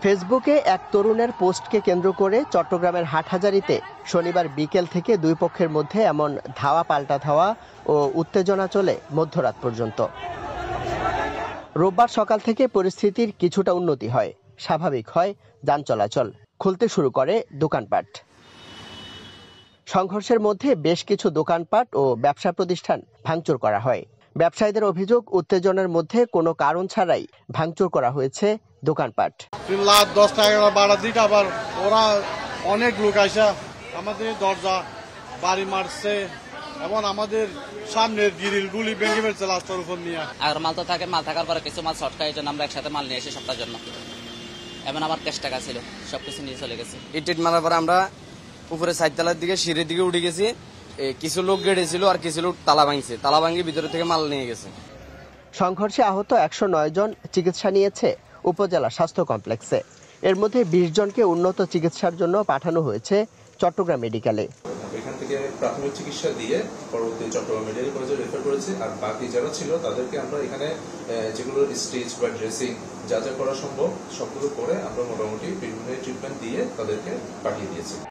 ফেসবুকে এক তরুণের পোস্টকে কেন্দ্র করে চট্টগ্রামের হাটহাজারীতে শনিবার বিকেল থেকে দুই পক্ষের মধ্যে এমন ধাওয়া পাল্টা ধাওয়া ও উত্তেজনা চলে মধ্যরাত পর্যন্ত। রোববার সকাল থেকে পরিস্থিতির কিছুটা উন্নতি হয়, স্বাভাবিক হয় যান চলাচল, খুলতে শুরু করে দোকানপাট। সংঘর্ষের মধ্যে বেশ কিছু দোকানপাট ও ব্যবসা প্রতিষ্ঠান ভাঙচুর করা হয়। ব্যবসায়ীদের অভিযোগ, উত্তেজনার মধ্যে কোনো কারণ ছাড়াই ভাঙচুর করা হয়েছে দোকানপাট। রাত 10টা-11টা বাড়ার দিকে আবার ওরা অনেক লোক আইসা আমাদের দরজা বাড়ি মারছে এবং আমাদের সামনের গ্রিল গুলি ভেঙে ফেলছে রাস্তার উপর নিয়ে। আর মাল তো থাকে, মাল থাকার পরে কিছু মাল শর্ট খাই, জন্য আমরা একসাথে মাল নিয়ে এসে সপ্তাহের জন্য এমন আবার 10 টাকা ছিল, সবকিছু নিয়ে চলে গেছে। ইট মারার পরে আমরা উপরে সাইডতলার দিকে সিঁড়ির দিকে উঠে গেছি। কিছু লোক গেড়ে ছিল আর কিছু লোক তালা ভাঙছে, তালা ভাঙিয়ে ভিতরে থেকে মাল নিয়ে গেছে। সংঘর্ষে আহত 109 জন চিকিৎসা নিয়েছে উপজেলা স্বাস্থ্য কমপ্লেক্সে। এর মধ্যে 20 জনকে উন্নত চিকিৎসার জন্য পাঠানো হয়েছে চট্টগ্রাম মেডিকেলে। এখান থেকে প্রাথমিক চিকিৎসা দিয়ে পরবর্তী চট্টগ্রাম মেডিকেল কলেজে রেফার করেছি। আর বাকি যারা ছিল তাদেরকে আমরা এখানে যেগুলো স্টিচ বা ড্রেসিং যা যা করা সম্ভব সবগুলো করে আমরা মোটামুটি বিভিন্ন ট্রিটমেন্ট দিয়ে তাদেরকে পাঠিয়ে দিয়েছি।